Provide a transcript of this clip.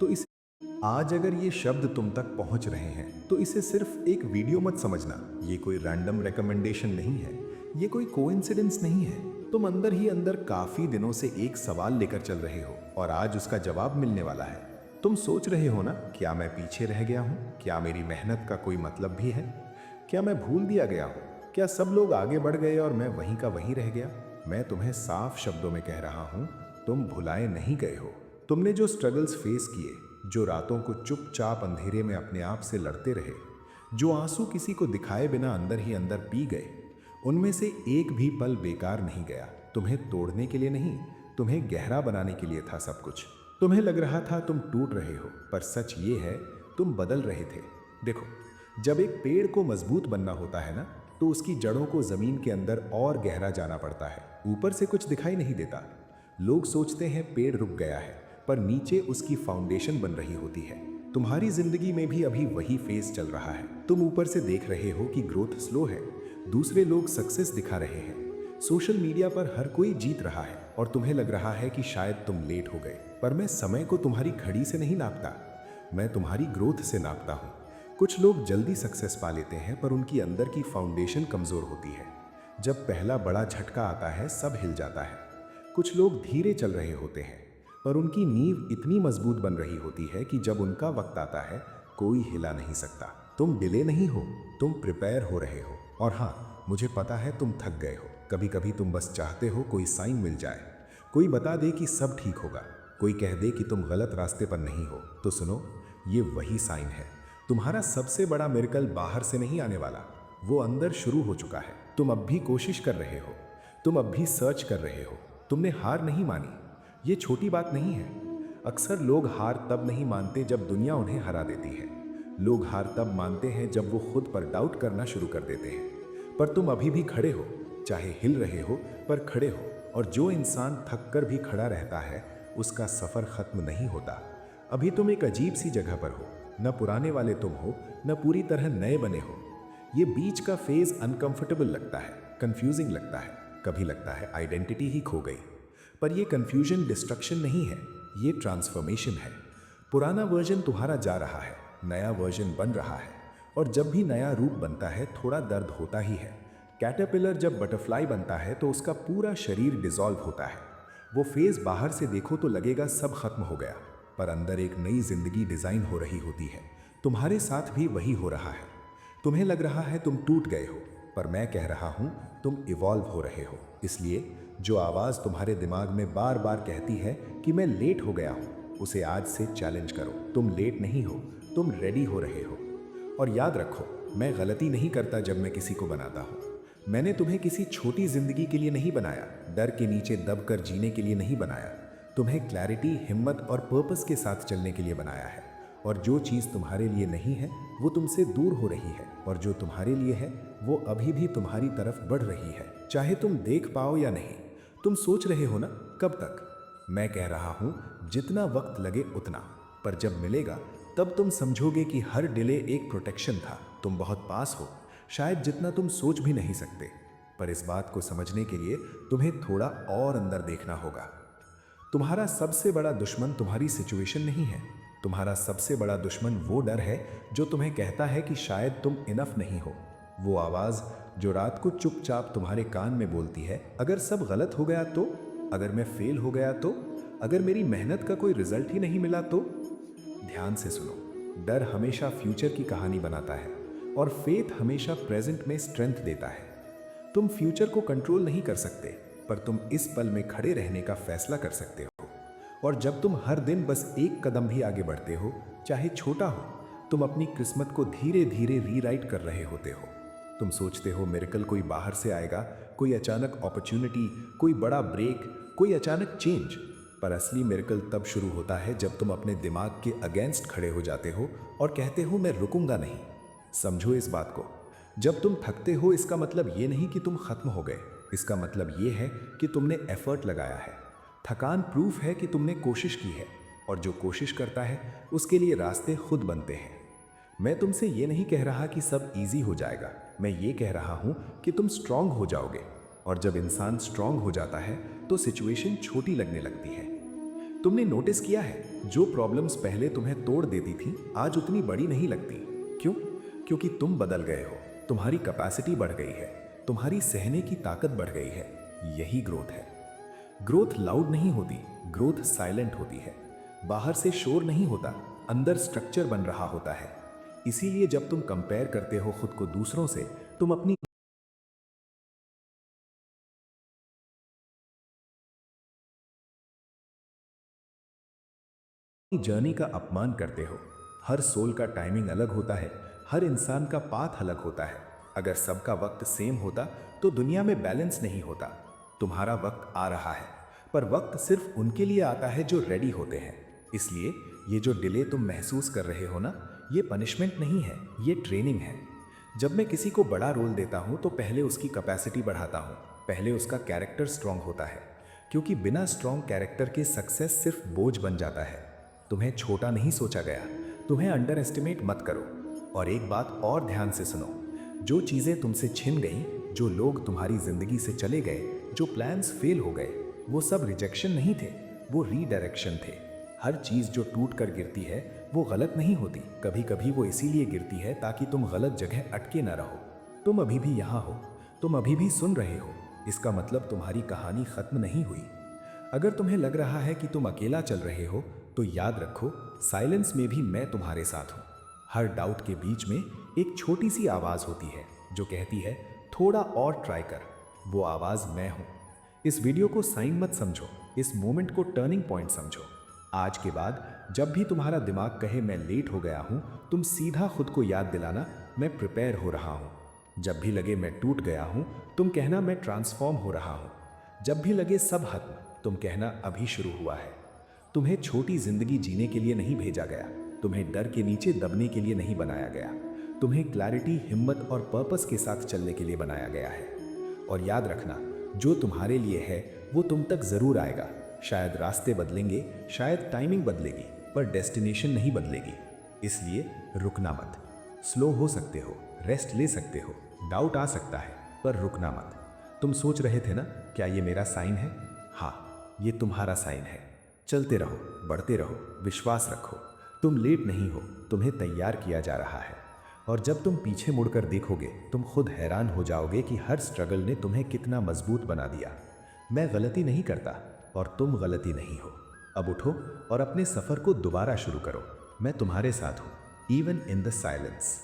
तो इस आज अगर ये शब्द तुम तक पहुंच रहे हैं तो इसे सिर्फ एक वीडियो मत समझना। ये कोई रैंडम रिकमेंडेशन नहीं है, ये कोई कोइंसिडेंस नहीं है। तुम अंदर ही अंदर काफी दिनों से एक सवाल लेकर चल रहे हो और आज उसका जवाब मिलने वाला है। तुम सोच रहे हो ना, क्या मैं पीछे रह गया हूँ? क्या मेरी मेहनत का कोई मतलब भी है? क्या मैं भूल दिया गया हूँ? क्या सब लोग आगे बढ़ गए और मैं वहीं का वहीं रह गया? मैं तुम्हें साफ शब्दों में कह रहा हूँ, तुम भुलाए नहीं गए हो। तुमने जो स्ट्रगल्स फेस किए, जो रातों को चुपचाप अंधेरे में अपने आप से लड़ते रहे, जो आंसू किसी को दिखाए बिना अंदर ही अंदर पी गए, उनमें से एक भी पल बेकार नहीं गया। तुम्हें तोड़ने के लिए नहीं, तुम्हें गहरा बनाने के लिए था सब कुछ। तुम्हें लग रहा था तुम टूट रहे हो, पर सच ये है, तुम बदल रहे थे। देखो, जब एक पेड़ को मजबूत बनना होता है ना, तो उसकी जड़ों को जमीन के अंदर और गहरा जाना पड़ता है। ऊपर से कुछ दिखाई नहीं देता। लोग सोचते हैं पेड़ रुक गया है, पर नीचे उसकी फाउंडेशन बन रही होती है। तुम्हारी जिंदगी में भी अभी वही फेज चल रहा है। तुम ऊपर से देख रहे हो कि ग्रोथ स्लो है, दूसरे लोग सक्सेस दिखा रहे हैं, सोशल मीडिया पर हर कोई जीत रहा है और तुम्हें लग रहा है कि शायद तुम लेट हो गए। पर मैं समय को तुम्हारी घड़ी से नहीं नापता, मैं तुम्हारी ग्रोथ से नापता हूँ। कुछ लोग जल्दी सक्सेस पा लेते हैं, पर उनकी अंदर की फाउंडेशन कमजोर होती है। जब पहला बड़ा झटका आता है, सब हिल जाता है। कुछ लोग धीरे चल रहे होते हैं, पर उनकी नींव इतनी मजबूत बन रही होती है कि जब उनका वक्त आता है, कोई हिला नहीं सकता। तुम डिले नहीं हो, तुम प्रिपेयर हो रहे हो। और हाँ, मुझे पता है तुम थक गए हो। कभी कभी तुम बस चाहते हो कोई साइन मिल जाए, कोई बता दे कि सब ठीक होगा, कोई कह दे कि तुम गलत रास्ते पर नहीं हो। तो सुनो, ये वही साइन है। तुम्हारा सबसे बड़ा मिरेकल बाहर से नहीं आने वाला, वो अंदर शुरू हो चुका है। तुम अब भी कोशिश कर रहे हो, तुम अब भी सर्च कर रहे हो, तुमने हार नहीं मानी। ये छोटी बात नहीं है। अक्सर लोग हार तब नहीं मानते जब दुनिया उन्हें हरा देती है। लोग हार तब मानते हैं जब वो खुद पर डाउट करना शुरू कर देते हैं। पर तुम अभी भी खड़े हो, चाहे हिल रहे हो पर खड़े हो। और जो इंसान थक कर भी खड़ा रहता है, उसका सफर खत्म नहीं होता। अभी तुम एक अजीब सी जगह पर हो, न पुराने वाले तुम हो, न पूरी तरह नए बने हो। ये बीच का फेज अनकंफर्टेबल लगता है, कंफ्यूजिंग लगता है, कभी लगता है आइडेंटिटी ही खो गई। पर ये कंफ्यूजन डिस्ट्रक्शन नहीं है, ये ट्रांसफॉर्मेशन है। पुराना वर्जन तुम्हारा जा रहा है, नया वर्जन बन रहा है। और जब भी नया रूप बनता है, थोड़ा दर्द होता ही है। कैटरपिलर जब बटरफ्लाई बनता है तो उसका पूरा शरीर डिसॉल्व होता है। वो फेज बाहर से देखो तो लगेगा सब खत्म हो गया, पर अंदर एक नई जिंदगी डिजाइन हो रही होती है। तुम्हारे साथ भी वही हो रहा है। तुम्हें लग रहा है तुम टूट गए हो, पर मैं कह रहा हूं तुम इवॉल्व हो रहे हो। इसलिए जो आवाज तुम्हारे दिमाग में बार बार कहती है कि मैं लेट हो गया हूं, उसे आज से चैलेंज करो। तुम लेट नहीं हो, तुम रेडी हो रहे हो। और याद रखो, मैं गलती नहीं करता जब मैं किसी को बनाता हूं। मैंने तुम्हें किसी छोटी जिंदगी के लिए नहीं बनाया, डर के नीचे दबकर जीने के लिए नहीं बनाया। तुम्हें क्लैरिटी, हिम्मत और पर्पस के साथ चलने के लिए बनाया है। और जो चीज़ तुम्हारे लिए नहीं है, वो तुमसे दूर हो रही है, और जो तुम्हारे लिए है, वो अभी भी तुम्हारी तरफ बढ़ रही है, चाहे तुम देख पाओ या नहीं। तुम सोच रहे हो ना, कब तक? मैं कह रहा हूं, जितना वक्त लगे उतना। पर जब मिलेगा, तब तुम समझोगे कि हर डिले एक प्रोटेक्शन था। तुम बहुत पास हो, शायद जितना तुम सोच भी नहीं सकते। पर इस बात को समझने के लिए तुम्हें थोड़ा और अंदर देखना होगा। तुम्हारा सबसे बड़ा दुश्मन तुम्हारी सिचुएशन नहीं है। तुम्हारा सबसे बड़ा दुश्मन वो डर है जो तुम्हें कहता है कि शायद तुम इनफ नहीं हो। वो आवाज़ जो रात को चुपचाप तुम्हारे कान में बोलती है, अगर सब गलत हो गया तो, अगर मैं फेल हो गया तो, अगर मेरी मेहनत का कोई रिजल्ट ही नहीं मिला तो। ध्यान से सुनो, डर हमेशा फ्यूचर की कहानी बनाता है, और फेथ हमेशा प्रेजेंट में स्ट्रेंथ देता है। तुम फ्यूचर को कंट्रोल नहीं कर सकते, पर तुम इस पल में खड़े रहने का फैसला कर सकते हो। और जब तुम हर दिन बस एक कदम भी आगे बढ़ते हो, चाहे छोटा हो, तुम अपनी किस्मत को धीरे धीरे रीराइट कर रहे होते हो। तुम सोचते हो मिरेकल कोई बाहर से आएगा, कोई अचानक अपॉर्चुनिटी, कोई बड़ा ब्रेक, कोई अचानक चेंज। पर असली मिरेकल तब शुरू होता है जब तुम अपने दिमाग के अगेंस्ट खड़े हो जाते हो और कहते हो मैं रुकूंगा नहीं। समझो इस बात को, जब तुम थकते हो, इसका मतलब ये नहीं कि तुम खत्म हो गए, इसका मतलब ये है कि तुमने एफर्ट लगाया है। थकान प्रूफ है कि तुमने कोशिश की है, और जो कोशिश करता है उसके लिए रास्ते खुद बनते हैं। मैं तुमसे ये नहीं कह रहा कि सब इजी हो जाएगा, मैं ये कह रहा हूं कि तुम स्ट्रांग हो जाओगे। और जब इंसान स्ट्रांग हो जाता है तो सिचुएशन छोटी लगने लगती है। तुमने नोटिस किया है जो प्रॉब्लम्स पहले तुम्हें तोड़ देती थी आज उतनी बड़ी नहीं लगती। क्यों? क्योंकि तुम बदल गए हो, तुम्हारी कैपेसिटी बढ़ गई है, तुम्हारी सहने की ताकत बढ़ गई है। यही ग्रोथ है। ग्रोथ लाउड नहीं होती, ग्रोथ साइलेंट होती है। बाहर से शोर नहीं होता, अंदर स्ट्रक्चर बन रहा होता है। इसीलिए जब तुम कंपेयर करते हो खुद को दूसरों से, तुम अपनी जर्नी का अपमान करते हो। हर सोल का टाइमिंग अलग होता है, हर इंसान का पाथ अलग होता है। अगर सबका वक्त सेम होता तो दुनिया में बैलेंस नहीं होता। तुम्हारा वक्त आ रहा है, पर वक्त सिर्फ उनके लिए आता है जो रेडी होते हैं। इसलिए ये जो डिले तुम महसूस कर रहे हो ना, ये पनिशमेंट नहीं है, ये ट्रेनिंग है। जब मैं किसी को बड़ा रोल देता हूं तो पहले उसकी कैपेसिटी बढ़ाता हूं, पहले उसका कैरेक्टर स्ट्रांग होता है। क्योंकि बिना स्ट्रांग कैरेक्टर के सक्सेस सिर्फ बोझ बन जाता है। तुम्हें छोटा नहीं सोचा गया, तुम्हें अंडर एस्टिमेट मत करो। और एक बात और ध्यान से सुनो, जो चीज़ें तुमसे छिन गई, जो लोग तुम्हारी जिंदगी से चले गए, जो प्लान्स फेल हो गए, वो सब रिजेक्शन नहीं थे, वो रीडायरेक्शन थे। हर चीज़ जो टूट कर गिरती है वो गलत नहीं होती, कभी कभी वो इसीलिए गिरती है ताकि तुम गलत जगह अटके ना रहो। तुम अभी भी यहाँ हो, तुम अभी भी सुन रहे हो, इसका मतलब तुम्हारी कहानी खत्म नहीं हुई। अगर तुम्हें लग रहा है कि तुम अकेला चल रहे हो तो याद रखो, साइलेंस में भी मैं तुम्हारे साथ हूँ। हर डाउट के बीच में एक छोटी सी आवाज़ होती है जो कहती है थोड़ा और ट्राई कर। वो आवाज़ मैं हूँ। इस वीडियो को साइन मत समझो, इस मोमेंट को टर्निंग पॉइंट समझो। आज के बाद जब भी तुम्हारा दिमाग कहे मैं लेट हो गया हूँ, तुम सीधा खुद को याद दिलाना मैं प्रिपेयर हो रहा हूँ। जब भी लगे मैं टूट गया हूँ, तुम कहना मैं ट्रांसफॉर्म हो रहा हूँ। जब भी लगे सब खत्म, तुम कहना अभी शुरू हुआ है। तुम्हें छोटी जिंदगी जीने के लिए नहीं भेजा गया, तुम्हें डर के नीचे दबने के लिए नहीं बनाया गया, तुम्हें क्लैरिटी, हिम्मत और पर्पस के साथ चलने के लिए बनाया गया है। और याद रखना, जो तुम्हारे लिए है वो तुम तक जरूर आएगा। शायद रास्ते बदलेंगे, शायद टाइमिंग बदलेगी, पर डेस्टिनेशन नहीं बदलेगी। इसलिए रुकना मत। स्लो हो सकते हो, रेस्ट ले सकते हो, डाउट आ सकता है, पर रुकना मत। तुम सोच रहे थे ना, क्या ये मेरा साइन है? हाँ, ये तुम्हारा साइन है। चलते रहो, बढ़ते रहो, विश्वास रखो। तुम लेट नहीं हो, तुम्हें तैयार किया जा रहा है। और जब तुम पीछे मुड़कर देखोगे, तुम खुद हैरान हो जाओगे कि हर स्ट्रगल ने तुम्हें कितना मजबूत बना दिया। मैं गलती नहीं करता और तुम गलती नहीं हो। अब उठो और अपने सफ़र को दोबारा शुरू करो। मैं तुम्हारे साथ हूँ, इवन इन द साइलेंस।